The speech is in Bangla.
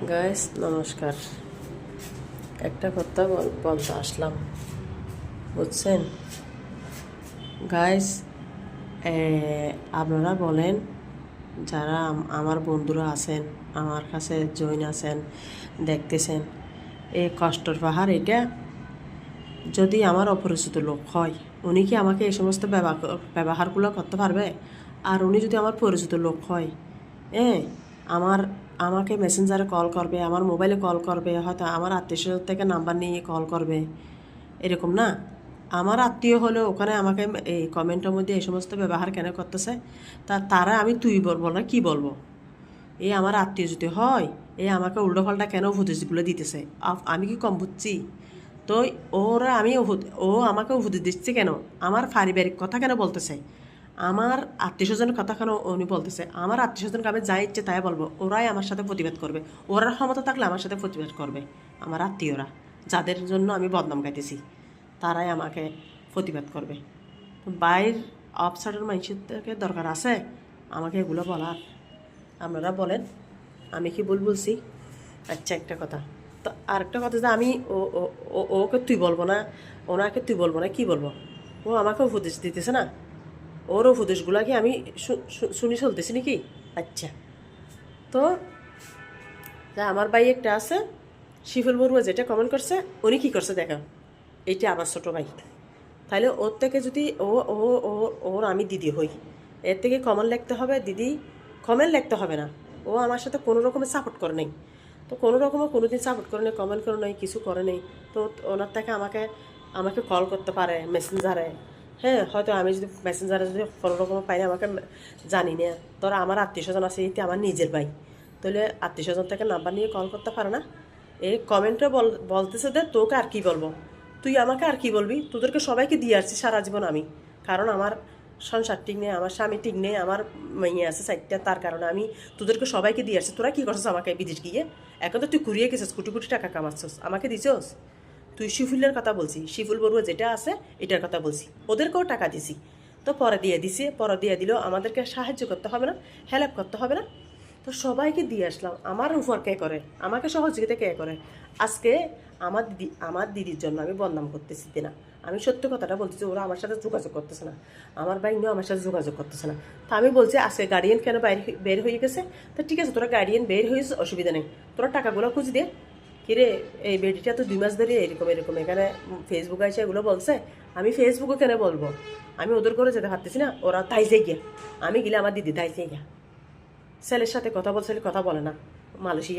গাইস নমস্কার। একটা কথা বলতে আসলাম, বুঝছেন গাইস? আপনারা বলেন, যারা আমার বন্ধুরা আছেন, আমার কাছে জয়েন আছেন, দেখতেছেন, এই কষ্টর পাহাড় এটা যদি আমার অপরিচিত লোক হয়, উনি কি আমাকে এই সমস্ত ব্যবহারগুলো করতে পারবে? আর উনি যদি আমার পরিচিত লোক হয়, হ্যাঁ, আমাকে মেসেঞ্জারে কল করবে, আমার মোবাইলে কল করবে, হয়তো আমার আত্মীয় থেকে নাম্বার নিয়ে কল করবে, এরকম না? আমার আত্মীয় হলে ওখানে আমাকে এই কমেন্টের মধ্যে এই সমস্ত ব্যবহার কেন করতেছে? তারা আমি তুই বলবো না কি বলবো? এই আমার আত্মীয় যদি হয়, এই আমাকে উল্টোপাল্টা কেন উপদেশগুলো দিতেছে? আমি কি কম বুঝছি? তো ওরা ও আমাকে উপদেশ দিচ্ছে কেন? আমার পারিবারিক কথা কেন বলতেছে? আমার আত্মীয় স্বজনের কথা কেন উনি বলতেছে? আমার আত্মীয় স্বজনকে আমি যা ইচ্ছে তাই বলবো, ওরাই আমার সাথে প্রতিবাদ করবে। ওরা ক্ষমতা থাকলে আমার সাথে প্রতিবাদ করবে। আমার আত্মীয়রা, যাদের জন্য আমি বদনাম গাইতেছি, তারাই আমাকে প্রতিবাদ করবে। বাইর আউটসাইডার মানুষের থেকে দরকার আছে আমাকে এগুলো বলার? আপনারা বলেন, আমি কি ভুল বলছি? আচ্ছা, একটা কথা তো, আরেকটা কথা যে আমি ওকে তুই বলবো না, ওনাকে তুই বলবো না, কি বলবো? ও আমাকে উপদেশ দিতেছে না, ওর উপদেশগুলো কি আমি শুনি চলতেছি নাকি? আচ্ছা, তো আমার ভাই একটা আছে, শিফুল বড়ুয়া, যেটা কমেন্ট করছে, উনি কি করছে দেখো। এইটা আমার ছোটো ভাই। তাহলে ওর থেকে যদি ও ও ও ওর আমি দিদি হই, এর থেকে কমেন্ট লিখতে হবে দিদি, কমেন্ট লিখতে হবে না। ও আমার সাথে কোনো রকমের সাপোর্ট করে নেই, তো কোনো রকমের কোনো দিন সাপোর্ট করে নেই, কমেন্ট করে নেই, কিছু করে নেই। তো ওনার থেকে আমাকে আমাকে কল করতে পারে মেসেঞ্জারে। হ্যাঁ, হয়তো আমি যদি মেসেঞ্জারে যদি কোনো রকমের পাই না, আমাকে জানি না, ধরো আমার আত্মীয় স্বজন আছে, এইতে আমার নিজের ভাই, তাহলে আত্মীয় স্বজন থেকে নাম্বার নিয়ে কল করতে পারে না? এই কমেন্টে বলতেছে যে তোকে আর কি বলবো, তুই আমাকে আর কি বলবি? তোদেরকে সবাইকে দিয়ে আসছি সারা জীবন আমি, কারণ আমার সংসার ঠিক নেই, আমার স্বামী ঠিক নেই, আমার মেয়ে আছে সাইডটা, তার কারণে আমি তোদেরকে সবাইকে দিয়ে আসছি। তোরা কী করছিস আমাকে বিদেশ গিয়ে? এখন তো তুই কুড়িয়ে গেছিস, কোটি কোটি টাকা কামাচ্ছিস, আমাকে দিছস? তুই শিফুলের কথা বলছি, শিফুল বড়ুয়া যেটা আছে এটার কথা বলছি, ওদেরকেও টাকা দিছি, তো পরে দিয়ে দিছি, পরে দিয়ে দিলেও আমাদেরকে সাহায্য করতে হবে না? হেল্প করতে হবে না? তো সবাইকে দিয়ে আসলাম, আমার উপর কে করে, আমাকে সহযোগিতা কে করে? আজকে আমার দিদির জন্য আমি বদনাম করতেছি না, আমি সত্য কথাটা বলতেছি, ওরা আমার সাথে যোগাযোগ করতেছে না, আমার ভাইও আমার সাথে যোগাযোগ করতেছে না। তো আমি বলছি আজকে গার্ডিয়ান কেন বের হয়ে গেছে? তো ঠিক আছে, তোরা গার্ডিয়ান বের হয়েছে, অসুবিধা নেই, তোরা টাকাগুলো খুঁজ দিয়ে। কিরে, এই বেডিটা তো 2 মাস ধরে এরকম এরকম এখানে ফেসবুকে এসে এগুলো বলছে, আমি ফেসবুকে কেন বলবো? আমি ওদের করে যেতে পারতেছি না, ওরা তাই যাই গিয়া, আমি গেলে আমার দিদি তাই যাই গিয়া ছেলের সাথে কথা বলছে, কথা বলে না, মালয়েশিয়া।